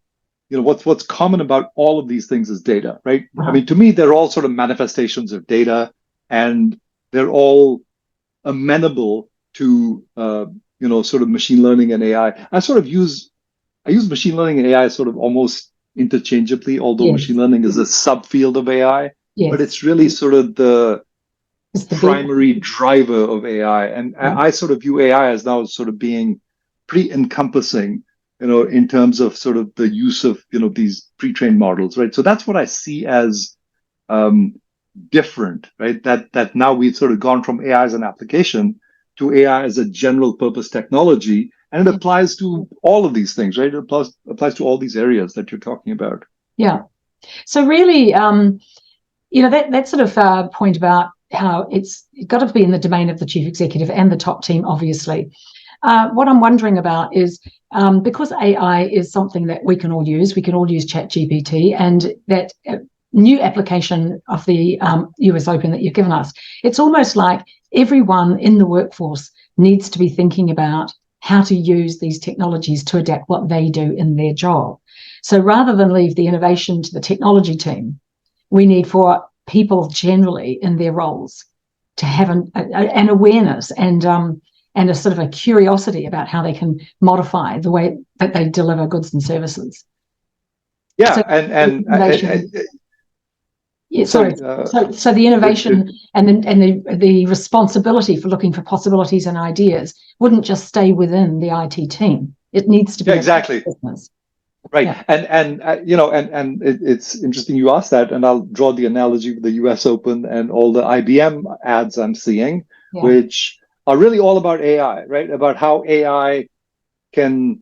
what's common about all of these things is data, right? I mean, to me, they're all sort of manifestations of data, and they're all amenable to, sort of machine learning and AI. I use machine learning and AI sort of almost interchangeably, although machine learning is a subfield of AI, but it's really sort of the primary driver of AI, and I sort of view AI as now sort of being pretty encompassing, in terms of sort of the use of, these pre-trained models, right? So that's what I see as different, right? That now we've sort of gone from AI as an application to AI as a general purpose technology, and it applies to all of these things, right? It applies to all these areas that you're talking about. Yeah. So really, that sort of point about how it's got to be in the domain of the chief executive and the top team, obviously. What I'm wondering about is, because AI is something that we can all use ChatGPT, and that new application of the US Open that you've given us, it's almost like everyone in the workforce needs to be thinking about how to use these technologies to adapt what they do in their job. So rather than leave the innovation to the technology team, we need for people generally in their roles to have an awareness and a sort of a curiosity about how they can modify the way that they deliver goods and services. Yeah, so the innovation and the responsibility for looking for possibilities and ideas wouldn't just stay within the IT team. It needs to be exactly business. Right. Yeah. And it's interesting you asked that, and I'll draw the analogy with the US Open and all the IBM ads I'm seeing, which are really all about AI, right? About how AI can,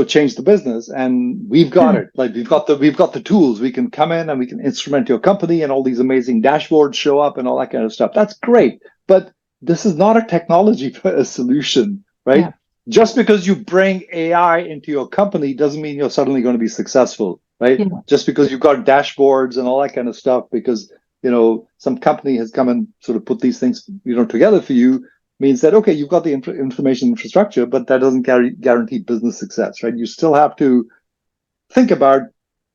change the business. And we've got it. Like we've got the tools. We can come in and we can instrument your company, and all these amazing dashboards show up and all that kind of stuff. That's great. But this is not a technology for a solution, right? Yeah. Just because you bring AI into your company doesn't mean you're suddenly going to be successful. right? Yeah. Just because you've got dashboards and all that kind of stuff, because some company has come and sort of put these things together for you, means that okay, you've got the information infrastructure, but that doesn't guarantee business success, right? You still have to think about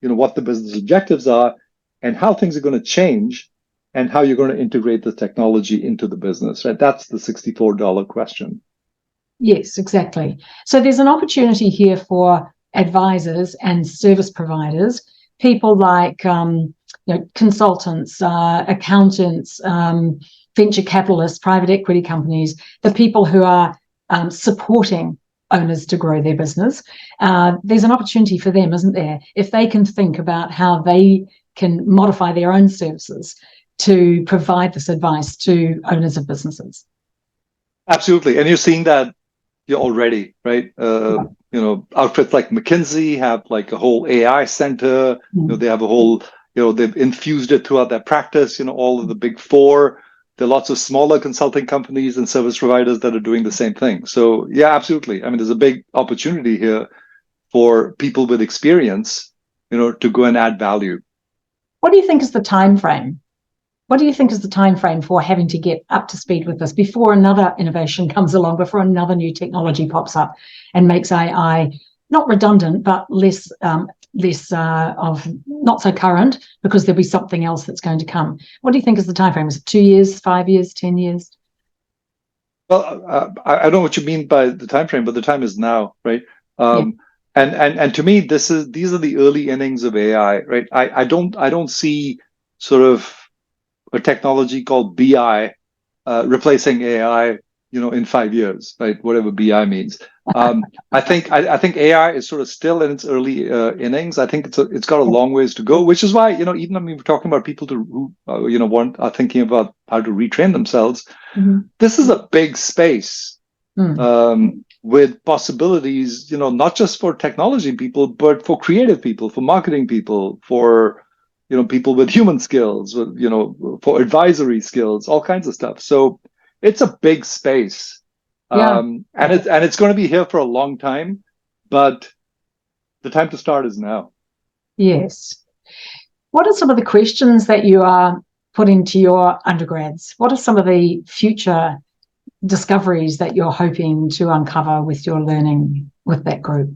what the business objectives are and how things are going to change and how you're going to integrate the technology into the business, right? That's the $64 question. Yes, exactly. So there's an opportunity here for advisors and service providers, people like consultants, accountants, venture capitalists, private equity companies, the people who are supporting owners to grow their business. There's an opportunity for them, isn't there? If they can think about how they can modify their own services to provide this advice to owners of businesses. Absolutely. And you're seeing that already, right? Outfits like McKinsey have like a whole AI center. They have a whole, they've infused it throughout their practice, all of the big four. There are lots of smaller consulting companies and service providers that are doing the same thing. So yeah, absolutely. I mean, there's a big opportunity here for people with experience, to go and add value. What do you think is the time frame? What do you think is the time frame for having to get up to speed with this before another innovation comes along, before another new technology pops up and makes AI not redundant, but less of not so current, because there'll be something else that's going to come? What do you think is the time frame? Is it 2 years, 5 years, 10 years? Well, I don't know what you mean by the time frame, but the time is now, right? And to me, these are the early innings of AI, right? I don't see sort of a technology called BI replacing AI, in 5 years, right? Whatever BI means. I think AI is sort of still in its early innings. I think it's got a long ways to go, which is why even I mean, we're talking about people who are thinking about how to retrain themselves. Mm-hmm. This is a big space with possibilities, not just for technology people, but for creative people, for marketing people, for people with human skills, for advisory skills, all kinds of stuff. So it's a big space, and it's going to be here for a long time. But the time to start is now. Yes. What are some of the questions that you are putting to your undergrads? What are some of the future discoveries that you're hoping to uncover with your learning with that group?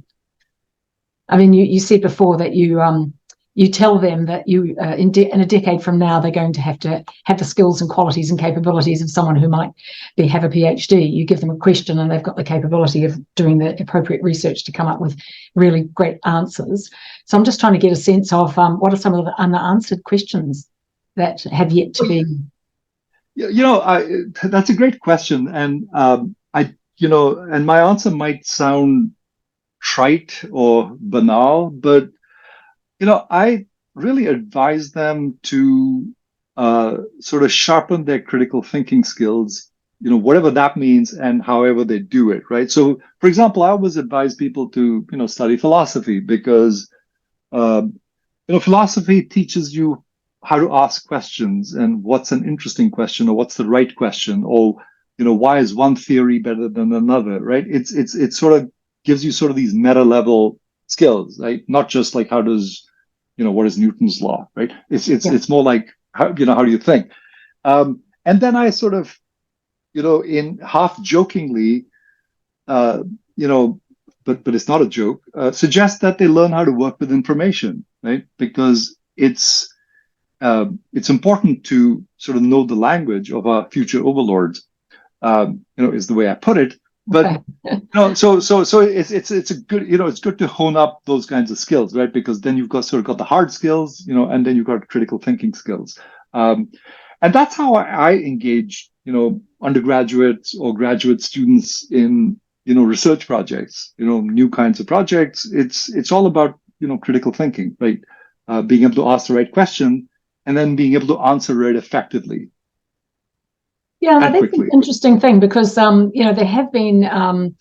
I mean, you said before that you tell them that in a decade from now, they're going to have the skills and qualities and capabilities of someone who might have a Ph.D. You give them a question and they've got the capability of doing the appropriate research to come up with really great answers. So I'm just trying to get a sense of what are some of the unanswered questions that have yet to be. That's a great question, and and my answer might sound trite or banal, but I really advise them to sort of sharpen their critical thinking skills, whatever that means and however they do it, right? So, for example, I always advise people to, study philosophy because, philosophy teaches you how to ask questions and what's an interesting question or what's the right question, or, why is one theory better than another, right? It sort of gives you sort of these meta level skills, right? Not just like what is Newton's law, right? It's more like how do you think? And then I sort of, in half jokingly, but it's not a joke, suggest that they learn how to work with information, right? Because it's important to sort of know the language of our future overlords, is the way I put it. But so it's a good, it's good to hone up those kinds of skills, right? Because then you've got the hard skills, and then you've got critical thinking skills. And that's how I engage, undergraduates or graduate students in, research projects, new kinds of projects. It's all about, critical thinking, right? Being able to ask the right question and then being able to answer it effectively. Yeah, I think it's an interesting thing because, there have been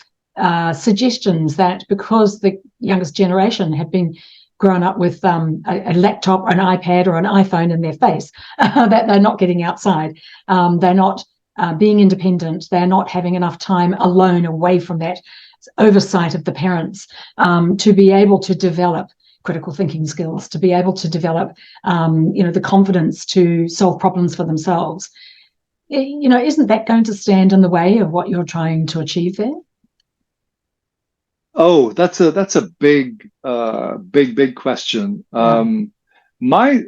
suggestions that because the youngest generation have been grown up with a laptop or an iPad or an iPhone in their face, that they're not getting outside. They're not being independent. They're not having enough time alone away from that oversight of the parents to be able to develop critical thinking skills, to be able to develop, the confidence to solve problems for themselves. Isn't that going to stand in the way of what you're trying to achieve there? Oh, that's a big question. My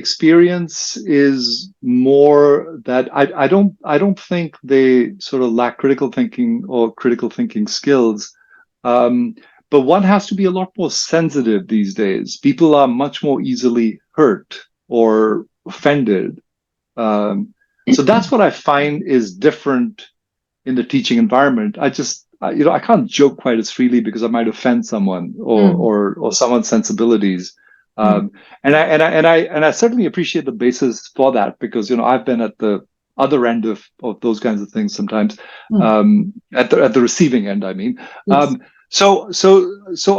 experience is more that I don't think they sort of lack critical thinking or critical thinking skills. But one has to be a lot more sensitive these days. People are much more easily hurt or offended. So that's what I find is different in the teaching environment. I can't joke quite as freely because I might offend someone or someone's sensibilities. And I certainly appreciate the basis for that, because I've been at the other end of those kinds of things sometimes, at the receiving end, I mean. Yes. So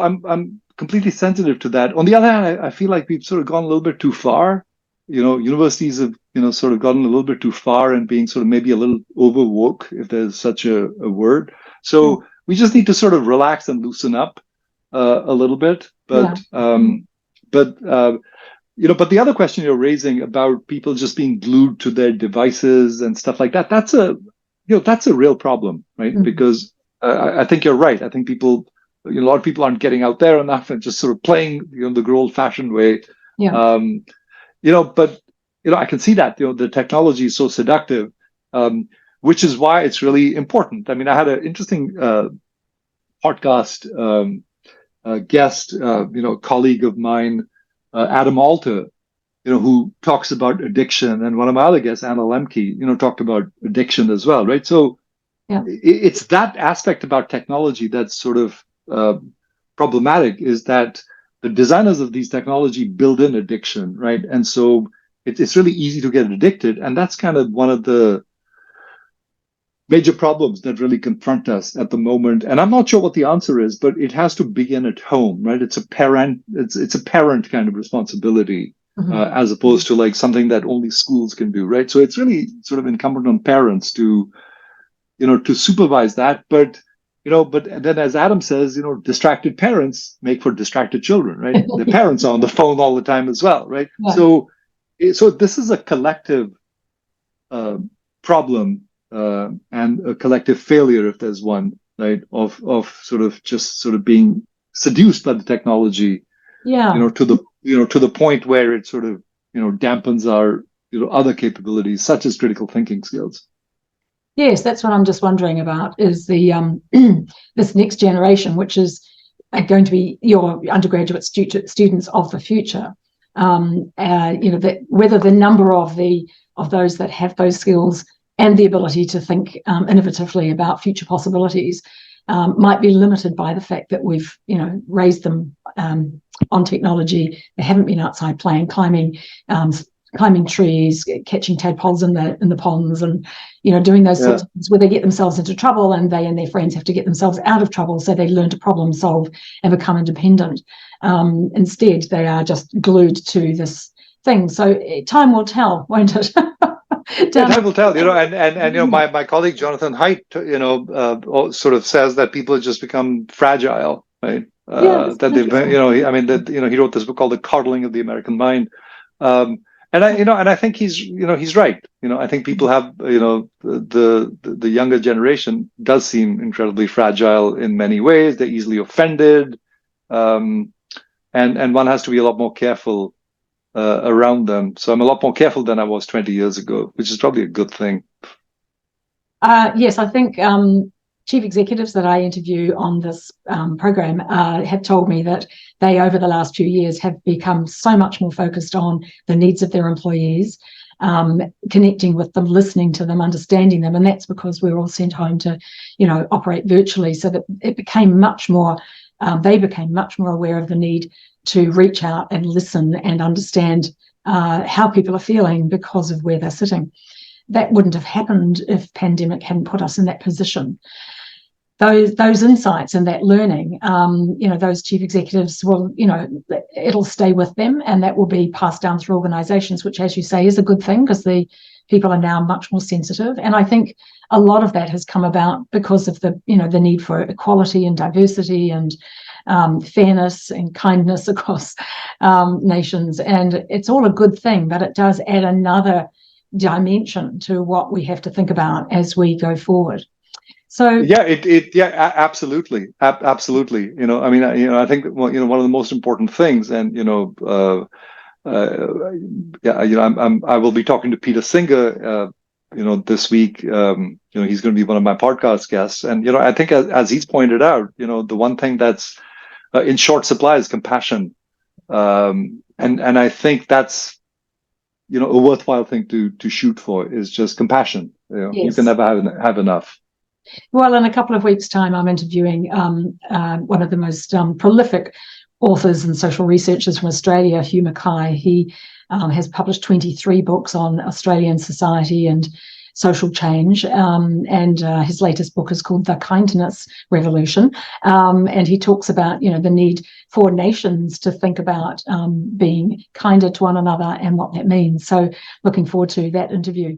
I'm completely sensitive to that. On the other hand, I feel like we've sort of gone a little bit too far. Universities have sort of gotten a little bit too far and being sort of maybe a little over woke, if there's such a word. So we just need to sort of relax and loosen up a little bit. But but the other question you're raising about people just being glued to their devices and stuff like that, that's a real problem, right? Because I think you're right. I think a lot of people aren't getting out there enough and just sort of playing the good old-fashioned way. But I can see that the technology is so seductive, which is why it's really important. I mean, I had an interesting podcast guest, colleague of mine, Adam Alter, who talks about addiction, and one of my other guests, Anna Lemke, talked about addiction as well, right? So it's that aspect about technology that's sort of problematic, is that the designers of these technology build in addiction, right? And so it's really easy to get addicted, and that's kind of one of the major problems that really confront us at the moment. And I'm not sure what the answer is, but it has to begin at home, right? It's a parent kind of responsibility, as opposed to like something that only schools can do, right? So it's really sort of incumbent on parents to supervise that. But then, as Adam says, distracted parents make for distracted children, right? The parents are on the phone all the time as well, right? So this is a collective problem, and a collective failure, if there's one, right? Of sort of being seduced by the technology, to the point where it sort of dampens our other capabilities, such as critical thinking skills. Yes, that's what I'm just wondering about, is the this next generation, which is going to be your undergraduate students of the future. That whether the number of those that have those skills and the ability to think innovatively about future possibilities might be limited by the fact that we've raised them on technology. They haven't been outside playing, climbing trees, catching tadpoles in the ponds, and doing those sorts of things where they get themselves into trouble, and they and their friends have to get themselves out of trouble, so they learn to problem solve and become independent. Instead, they are just glued to this thing. So time will tell, won't it? Time will tell, and my colleague Jonathan Haidt, sort of says that people have just become fragile, right? That they've, he wrote this book called The Coddling of the American Mind. And I think he's right. I think people have, the younger generation does seem incredibly fragile in many ways. They're easily offended, and one has to be a lot more careful around them. So I'm a lot more careful than I was 20 years ago, which is probably a good thing. Yes, I think chief executives that I interview on this program have told me that they, over the last few years, have become so much more focused on the needs of their employees, connecting with them, listening to them, understanding them. And that's because we were all sent home to, operate virtually, so that it became much more, they became much more aware of the need to reach out and listen and understand how people are feeling because of where they're sitting. That wouldn't have happened if pandemic hadn't put us in that position. Those insights and that learning, those chief executives will, it'll stay with them, and that will be passed down through organizations, which, as you say, is a good thing, because the people are now much more sensitive. And I think a lot of that has come about because of the need for equality and diversity and fairness and kindness across nations. And it's all a good thing, but it does add another dimension to what we have to think about as we go forward. So absolutely, absolutely. I mean, I think that, well, one of the most important things, and I will be talking to Peter Singer, this week. He's going to be one of my podcast guests, and I think as he's pointed out, the one thing that's in short supply is compassion, and I think that's a worthwhile thing to shoot for, is just compassion. Yes. You can never have enough. Well, in a couple of weeks' time, I'm interviewing one of the most prolific authors and social researchers from Australia, Hugh Mackay. He has published 23 books on Australian society and social change, and his latest book is called The Kindness Revolution, and he talks about the need for nations to think about being kinder to one another and what that means. So looking forward to that interview.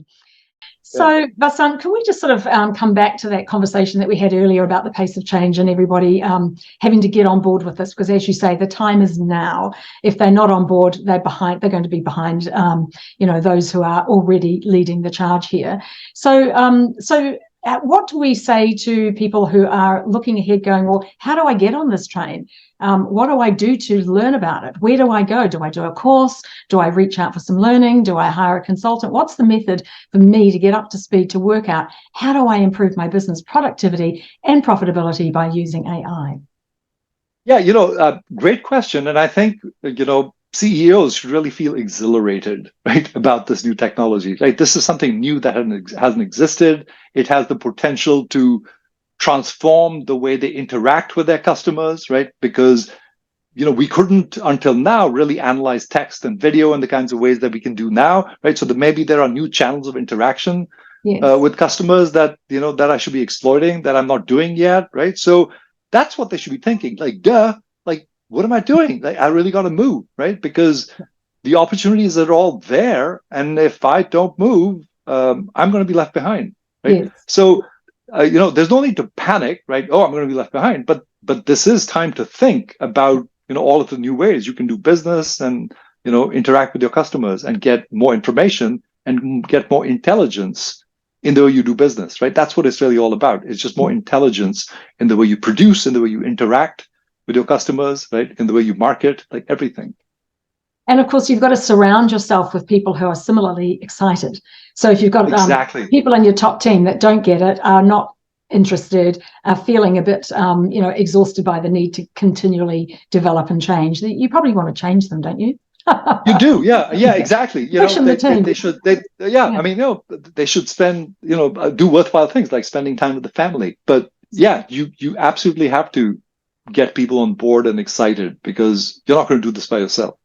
So, Vasant, can we just sort of come back to that conversation that we had earlier about the pace of change and everybody having to get on board with this? Because as you say, the time is now. If they're not on board, they're behind. They're going to be behind, those who are already leading the charge here. So, what do we say to people who are looking ahead going, well, how do I get on this train? What do I do to learn about it? Where do I go? Do I do a course? Do I reach out for some learning? Do I hire a consultant? What's the method for me to get up to speed, to work out how do I improve my business productivity and profitability by using AI? Yeah, great question. And I think, CEOs should really feel exhilarated, right, about this new technology. Right, this is something new that hasn't existed. It has the potential to transform the way they interact with their customers, right? Because we couldn't until now really analyze text and video in the kinds of ways that we can do now, right? So that maybe there are new channels of interaction with customers that that I should be exploiting, that I'm not doing yet, right? So that's what they should be thinking. Like, duh, like, what am I doing? Like, I really got to move, right? Because the opportunities are all there, and if I don't move, I'm going to be left behind, right? Yes. So, there's no need to panic, right? Oh, I'm going to be left behind. But this is time to think about all of the new ways you can do business and interact with your customers and get more information and get more intelligence in the way you do business, right? That's what it's really all about. It's just more intelligence in the way you produce, in the way you interact with your customers, right? In the way you market, like everything. And of course, you've got to surround yourself with people who are similarly excited. So if you've got people in your top team that don't get it, are not interested, are feeling a bit, exhausted by the need to continually develop and change, you probably want to change them, don't you? You do, yeah, exactly. They should. I mean, they should spend, do worthwhile things like spending time with the family. But yeah, you absolutely have to get people on board and excited, because you're not going to do this by yourself.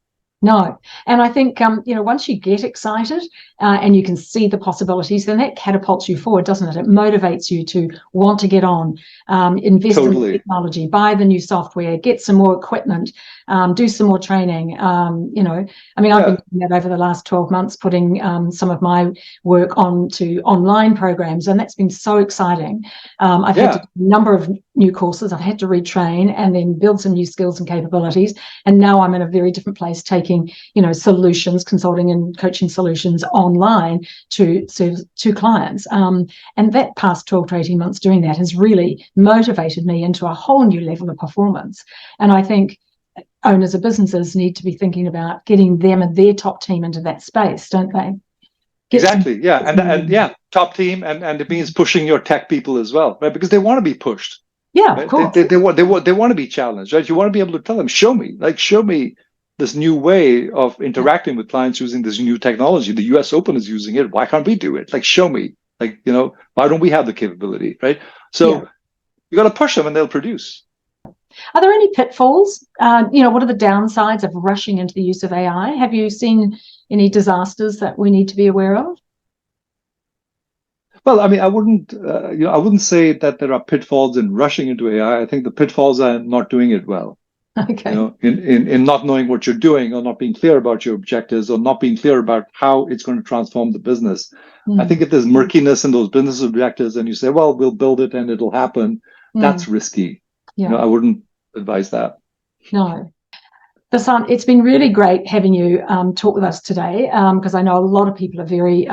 No. And I think, once you get excited and you can see the possibilities, then that catapults you forward, doesn't it? It motivates you to want to get on, invest in the technology, buy the new software, get some more equipment, do some more training. I've been doing that over the last 12 months, putting some of my work onto online programs, and that's been so exciting. I've had to do a number of new courses. I've had to retrain and then build some new skills and capabilities. And now I'm in a very different place, taking, solutions, consulting and coaching solutions online to clients. And that past 12 to 18 months doing that has really motivated me into a whole new level of performance. And I think owners of businesses need to be thinking about getting them and their top team into that space, don't they? Exactly. And top team, and it means pushing your tech people as well, right? Because they want to be pushed. Yeah, right? Of course. They want to be challenged, right? You want to be able to tell them, show me this new way of interacting with clients using this new technology. The US Open is using it. Why can't we do it? Like, show me. Like, why don't we have the capability, right? So you got to push them and they'll produce. Are there any pitfalls? What are the downsides of rushing into the use of AI? Have you seen any disasters that we need to be aware of? Well, I mean, I wouldn't say that there are pitfalls in rushing into AI. I think the pitfalls are not doing it well. Okay. In not knowing what you're doing, or not being clear about your objectives, or not being clear about how it's going to transform the business. I think if there's murkiness in those business objectives and you say, well, we'll build it and it'll happen, that's risky. I wouldn't advise that. No. Vasant, it's been really great having you talk with us today, because I know a lot of people are very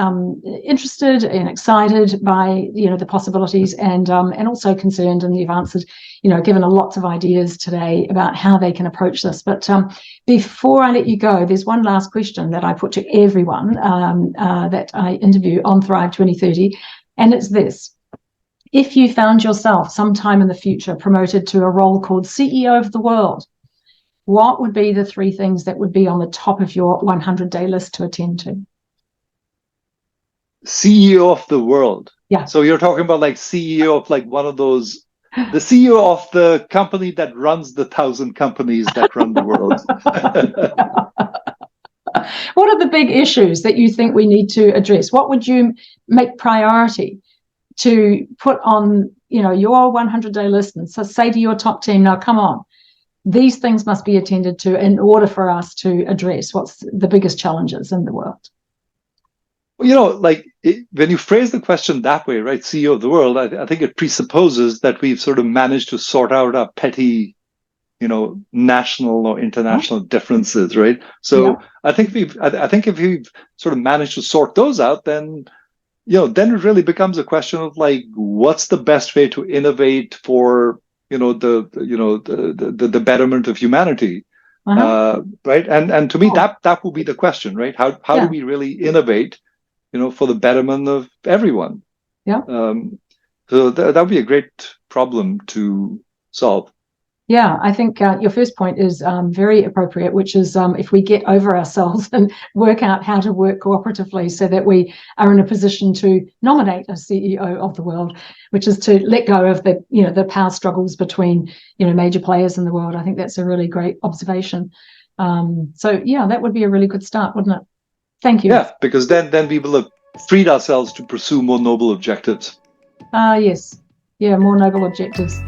interested and excited by the possibilities, and also concerned. And you've answered, given lots of ideas today about how they can approach this. But before I let you go, there's one last question that I put to everyone that I interview on Thrive 2030, and it's this: if you found yourself sometime in the future promoted to a role called CEO of the world, what would be the 3 things that would be on the top of your 100-day list to attend to? CEO of the world. Yeah. So you're talking about like CEO of like one of those, the CEO of the company that runs the 1,000 companies that run the world. What are the big issues that you think we need to address? What would you make priority to put on, your 100-day list, and so say to your top team, now come on, these things must be attended to in order for us to address what's the biggest challenges in the world? When you phrase the question that way, right, CEO of the world, I think it presupposes that we've sort of managed to sort out our petty, national or international differences, right? So I think if we've sort of managed to sort those out, then then it really becomes a question of like, what's the best way to innovate for the betterment of humanity, right? And to me, that will be the question, right? How do we really innovate, for the betterment of everyone? Yeah. So that would be a great problem to solve. Yeah, I think your first point is very appropriate, which is if we get over ourselves and work out how to work cooperatively so that we are in a position to nominate a CEO of the world, which is to let go of the power struggles between major players in the world. I think that's a really great observation. So yeah, that would be a really good start, wouldn't it? Thank you. Yeah, because then we will have freed ourselves to pursue more noble objectives. Yes. Yeah, more noble objectives.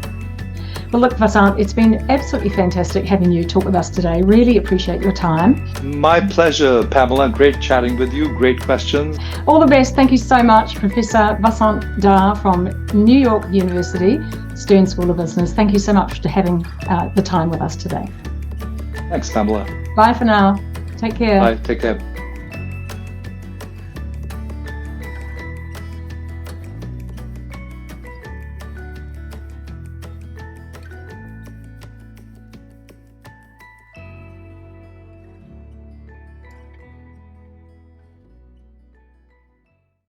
Well, look, Vasant, it's been absolutely fantastic having you talk with us today. Really appreciate your time. My pleasure, Pamela. Great chatting with you. Great questions. All the best. Thank you so much, Professor Vasant Dhar from New York University, Stern School of Business. Thank you so much for having the time with us today. Thanks, Pamela. Bye for now. Take care. Bye. Take care.